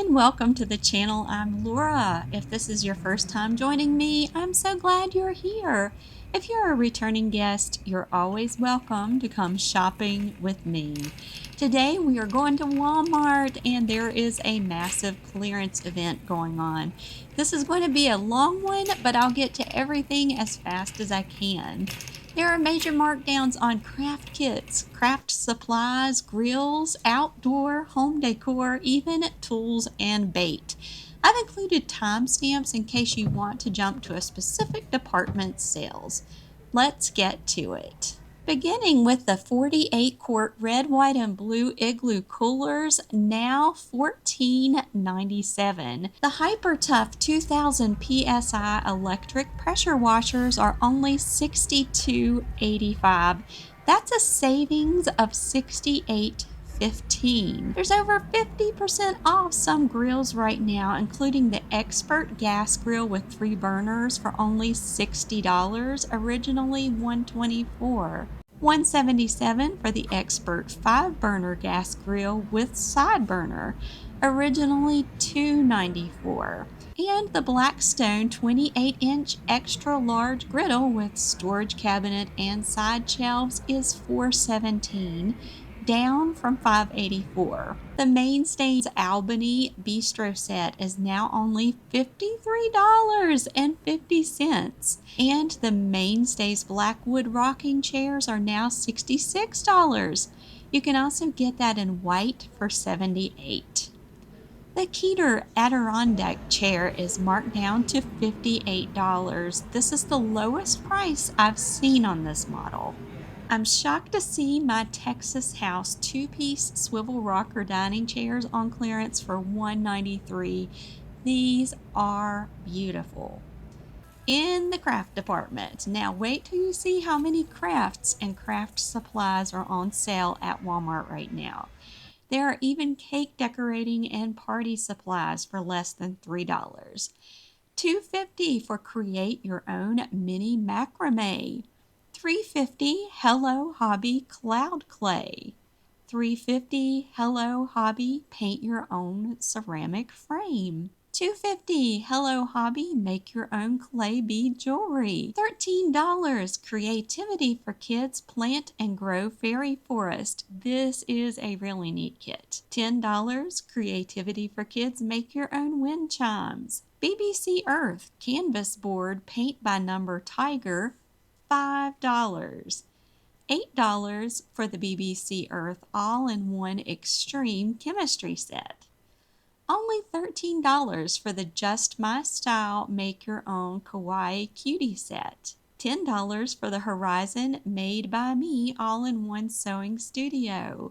and welcome to the channel. I'm Laura. If this is your first time joining me, I'm so glad you're here. If you're a returning guest, you're always welcome to come shopping with me. Today we are going to Walmart and there is a massive clearance event going on. This is going to be a long one, but I'll get to everything as fast as I can. There are major markdowns on craft kits, craft supplies, grills, outdoor, home decor, even tools and bait. I've included timestamps in case you want to jump to a specific department's sales. Let's get to it. Beginning with the 48 quart red, white, and blue igloo coolers, now $14.97. The Hyper Tough 2000 PSI electric pressure washers are only $62.85. That's a savings of $68.15. There's over 50% off some grills right now, including the Expert gas grill with 3 burners for only $60, originally $124. $177 for the Expert 5-burner gas grill with side burner, originally $294. And the Blackstone 28-inch extra large griddle with storage cabinet and side shelves is $417, down from $584. The Mainstays Albany Bistro set is now only $53.50. And the Mainstays Blackwood rocking chairs are now $66. You can also get that in white for $78. The Keeter Adirondack chair is marked down to $58. This is the lowest price I've seen on this model. I'm shocked to see my Texas House 2-piece swivel rocker dining chairs on clearance for $193. These are beautiful. In the craft department, now wait till you see how many crafts and craft supplies are on sale at Walmart right now. There are even cake decorating and party supplies for less than $3. $2.50 for create your own mini macrame. $3.50 Hello Hobby Cloud Clay. $3.50 Hello Hobby Paint Your Own Ceramic Frame. $2.50 Hello Hobby Make Your Own Clay Bead Jewelry. $13 Creativity for Kids Plant and Grow Fairy Forest. This is a really neat kit. $10 Creativity for Kids Make Your Own Wind Chimes. BBC Earth Canvas Board Paint by Number Tiger, $5. $8 for the BBC Earth All-in-One Extreme Chemistry Set. Only $13 for the Just My Style Make Your Own Kawaii Cutie Set. $10 for the Horizon Made by Me All-in-One Sewing Studio.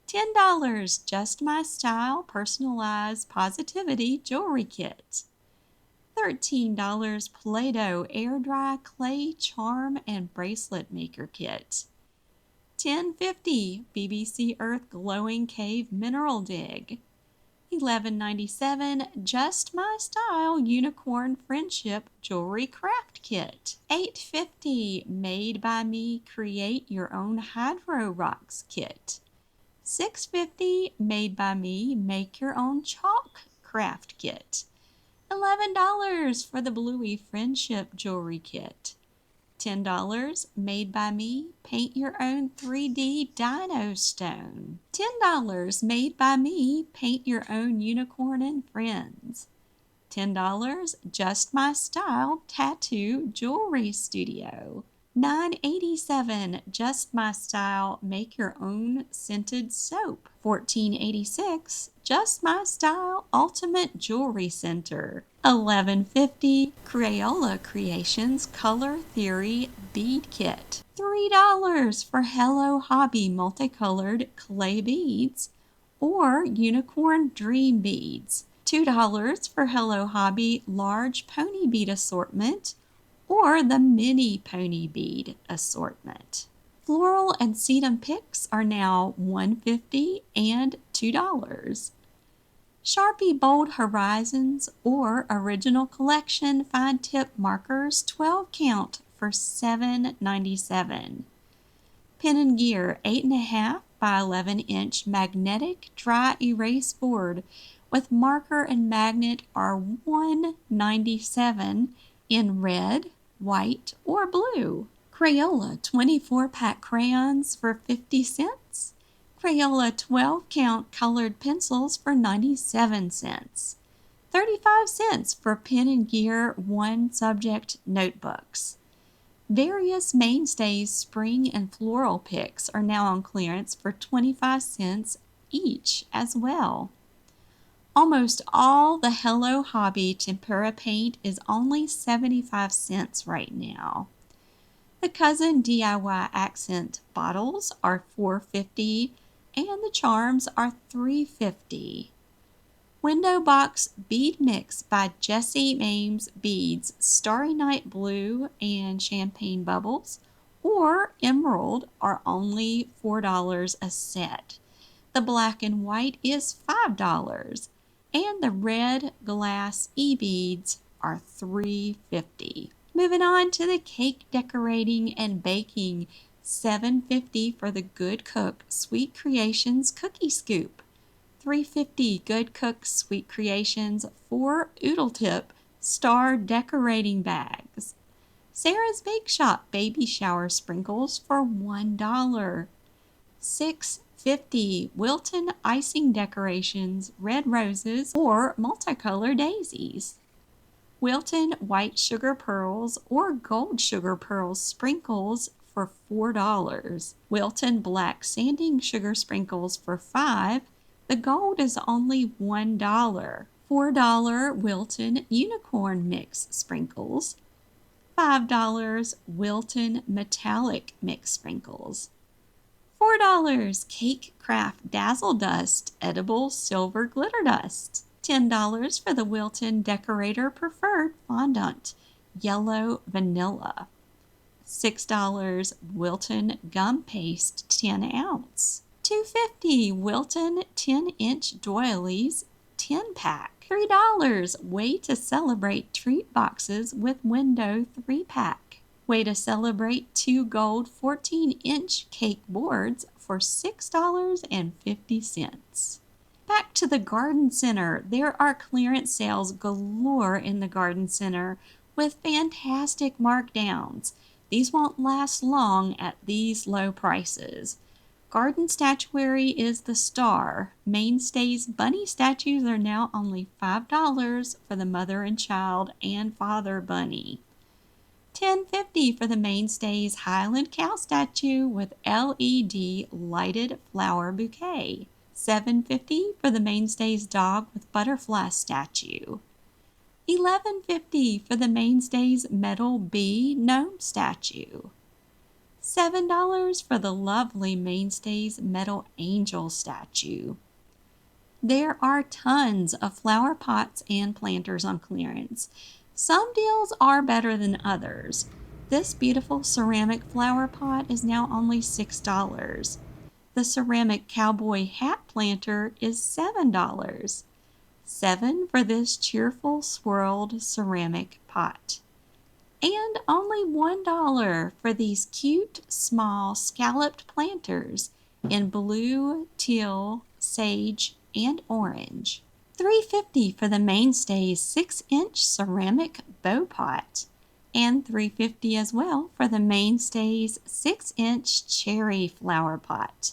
$10 Just My Style Personalized Positivity Jewelry Kit. $13 Play-Doh Air Dry Clay Charm and Bracelet Maker Kit. $10.50 BBC Earth Glowing Cave Mineral Dig. $11.97 Just My Style Unicorn Friendship Jewelry Craft Kit. $8.50 Made by Me Create Your Own Hydro Rocks Kit. $6.50 Made by Me Make Your Own Chalk Craft Kit. $11 for the Bluey Friendship Jewelry Kit. $10 Made by Me Paint Your Own 3D Dino Stone. $10 Made by Me Paint Your Own Unicorn and Friends. $10 Just My Style Tattoo Jewelry Studio. $9.87 Just My Style Make Your Own Scented Soap. $14.86 Just My Style Ultimate Jewelry Center. $11.50 Crayola Creations Color Theory Bead Kit. $3 for Hello Hobby Multicolored Clay Beads or Unicorn Dream Beads. $2 for Hello Hobby Large Pony Bead Assortment or the Mini Pony Bead Assortment. Floral and sedum picks are now $1.50 and $2. Sharpie Bold Horizons or Original Collection Fine Tip Markers 12 count for $7.97. Pen & Gear 8.5 by 11-inch magnetic dry erase board with marker and magnet are $1.97 in red, white, or blue. Crayola 24-pack crayons for 50 cents. Crayola 12-count colored pencils for 97 cents. 35 cents for Pen and Gear one-subject notebooks. Various Mainstays spring and floral picks are now on clearance for 25 cents each as well. Almost all the Hello Hobby tempera paint is only 75 cents right now. The Cousin DIY accent bottles are $4.50 and the charms are $3.50. Window Box Bead Mix by Jessie Ames Beads, Starry Night Blue and Champagne Bubbles or Emerald are only $4 a set. The black and white is $5 and the red glass e-beads are $3.50. Moving on to the cake decorating and baking, $7.50 for the Good Cook Sweet Creations Cookie Scoop. $3.50 Good Cook Sweet Creations 4 Oodle Tip Star Decorating Bags. Sarah's Bake Shop Baby Shower Sprinkles for $1. $6.50 Wilton Icing Decorations Red Roses or Multicolor Daisies. Wilton White Sugar Pearls or Gold Sugar Pearls Sprinkles for $4. Wilton Black Sanding Sugar Sprinkles for $5. The gold is only $1. $4 Wilton Unicorn Mix Sprinkles. $5 Wilton Metallic Mix Sprinkles. $4 Cake Craft Dazzle Dust Edible Silver Glitter Dust. $10 for the Wilton Decorator Preferred Fondant Yellow Vanilla. $6 Wilton Gum Paste 10 ounce. $2.50 Wilton 10-inch doilies 10-pack. $3 Way to Celebrate Treat Boxes with Window 3-pack. Way to Celebrate 2 gold 14-inch cake boards for $6.50. Back to the Garden Center. There are clearance sales galore in the Garden Center with fantastic markdowns. These won't last long at these low prices. Garden statuary is the star. Mainstays bunny statues are now only $5 for the mother and child and father bunny. $10.50 for the Mainstays Highland cow statue with LED lighted flower bouquet. $7.50 for the Mainstays dog with butterfly statue. $11.50 for the Mainstays metal bee gnome statue. $7 for the lovely Mainstays metal angel statue. There are tons of flower pots and planters on clearance. Some deals are better than others. This beautiful ceramic flower pot is now only $6. The ceramic cowboy hat planter is $7. $7 for this cheerful swirled ceramic pot. And only $1 for these cute, small scalloped planters in blue, teal, sage, and orange. $3.50 for the Mainstays 6-inch ceramic bow pot. And $3.50 as well for the Mainstays 6-inch cherry flower pot.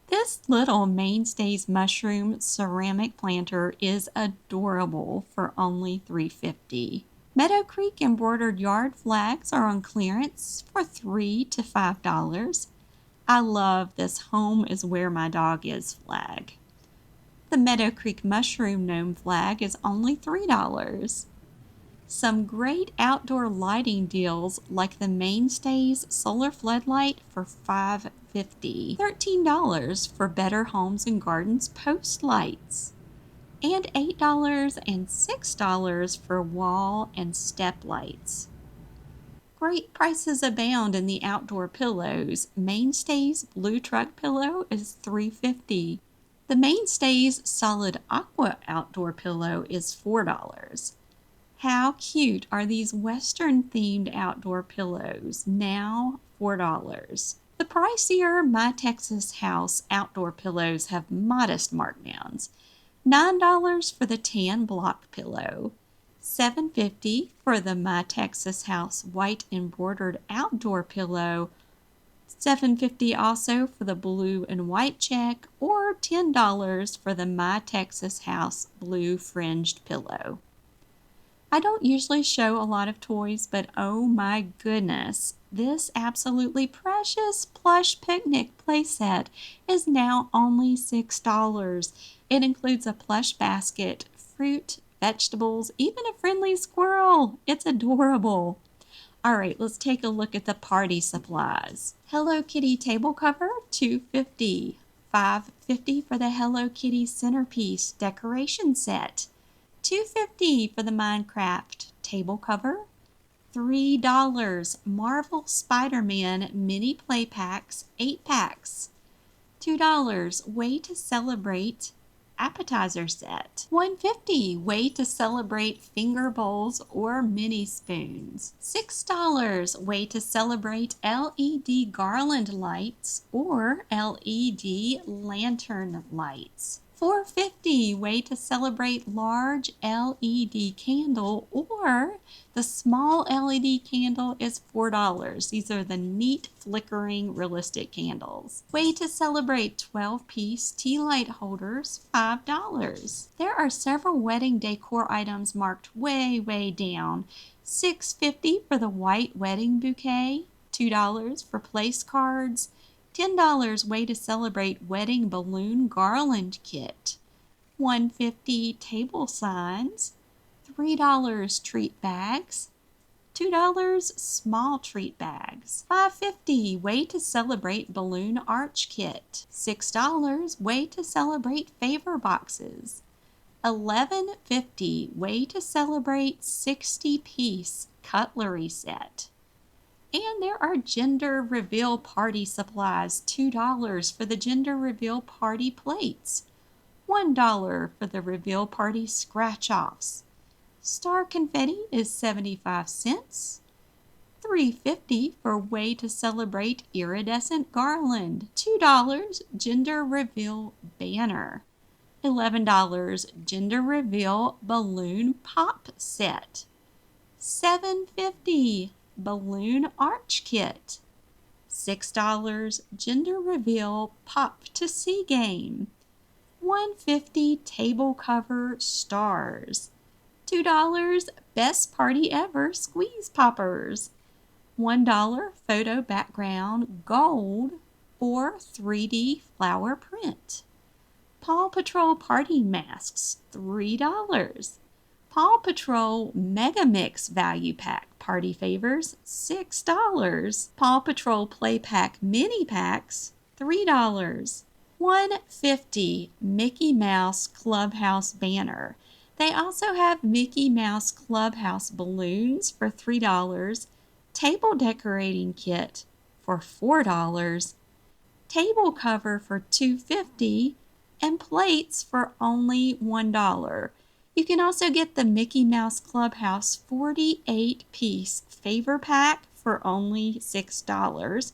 This little Mainstays mushroom ceramic planter is adorable for only $3.50. Meadow Creek embroidered yard flags are on clearance for $3 to $5. I love this Home is Where My Dog Is flag. The Meadow Creek mushroom gnome flag is only $3. Some great outdoor lighting deals like the Mainstays solar floodlight for $5.50. $13 for Better Homes and Gardens post lights. And $8 and $6 for wall and step lights. Great prices abound in the outdoor pillows. Mainstays Blue Truck Pillow is $3.50. The Mainstays Solid Aqua Outdoor Pillow is $4. How cute are these Western-themed outdoor pillows? Now $4. The pricier My Texas House outdoor pillows have modest markdowns. $9 for the tan block pillow, $7.50 for the My Texas House white embroidered outdoor pillow, $7.50 also for the blue and white check, or $10 for the My Texas House blue fringed pillow. I don't usually show a lot of toys, but oh my goodness, this absolutely precious plush picnic playset is now only $6. It includes a plush basket, fruit, vegetables, even a friendly squirrel. It's adorable. All right, let's take a look at the party supplies. Hello Kitty table cover, $2.50. $5.50 for the Hello Kitty centerpiece decoration set. $2.50 for the Minecraft table cover. $3 Marvel Spider-Man mini play packs, 8 packs. $2 Way to Celebrate appetizer set. $1.50 Way to Celebrate finger bowls or mini spoons. $6 Way to Celebrate LED garland lights or LED lantern lights. $4.50 Way to Celebrate large LED candle, or the small LED candle is $4. These are the neat flickering realistic candles. Way to Celebrate 12-piece tea light holders, $5. There are several wedding decor items marked way down. $6.50 for the white wedding bouquet, $2 for place cards, $10 Way to Celebrate wedding balloon garland kit, $1.50 table signs, $3 treat bags, $2 small treat bags, $5.50 Way to Celebrate balloon arch kit, $6 Way to Celebrate favor boxes, $11.50 Way to Celebrate 60-piece cutlery set. And there are gender reveal party supplies, $2 for the gender reveal party plates, $1 for the reveal party scratch-offs. Star confetti is 75 cents. $3.50 for Way to Celebrate iridescent garland, $2 gender reveal banner, $11 gender reveal balloon pop set, $7.50 balloon arch kit, $6 gender reveal pop to see game, $1.50 table cover stars, $2 best party ever squeeze poppers, $1 photo background gold or 3D flower print, Paw Patrol party masks, $3. Paw Patrol Mega Mix Value Pack Party Favors, $6. Paw Patrol Play Pack Mini Packs, $3. $1.50 Mickey Mouse Clubhouse Banner. They also have Mickey Mouse Clubhouse balloons for $3, table decorating kit for $4, table cover for $2.50, and plates for only $1. You can also get the Mickey Mouse Clubhouse 48-piece favor pack for only $6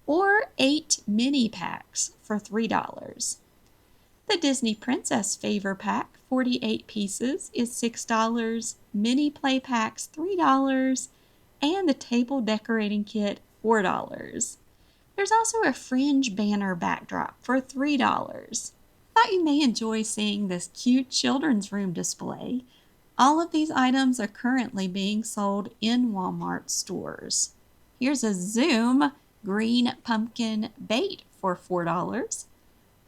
or 8 mini packs for $3. The Disney Princess favor pack, 48 pieces, is $6, mini play packs $3, and the table decorating kit $4. There's also a fringe banner backdrop for $3. Thought you may enjoy seeing this cute children's room display. All of these items are currently being sold in Walmart stores. Here's a Zoom green pumpkin bait for $4.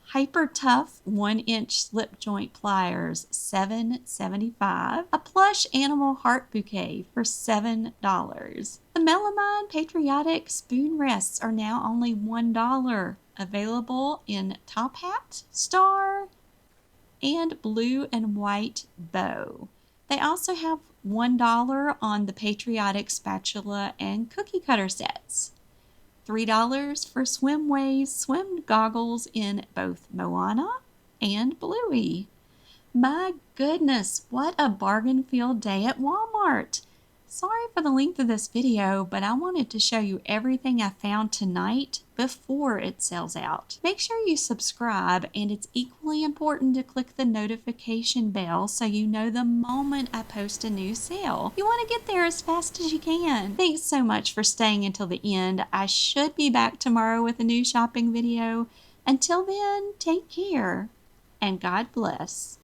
Hyper Tough 1-inch slip joint pliers, $7.75. A plush animal heart bouquet for $7. The Melamine Patriotic spoon rests are now only $1. Available in top hat, star, and blue and white bow. They also have $1 on the Patriotic spatula and cookie cutter sets. $3 for Swimways swim goggles in both Moana and Bluey. My goodness, what a bargain field day at Walmart! Sorry for the length of this video, but I wanted to show you everything I found tonight before it sells out. Make sure you subscribe, and it's equally important to click the notification bell so you know the moment I post a new sale. You want to get there as fast as you can. Thanks so much for staying until the end. I should be back tomorrow with a new shopping video. Until then, take care and God bless.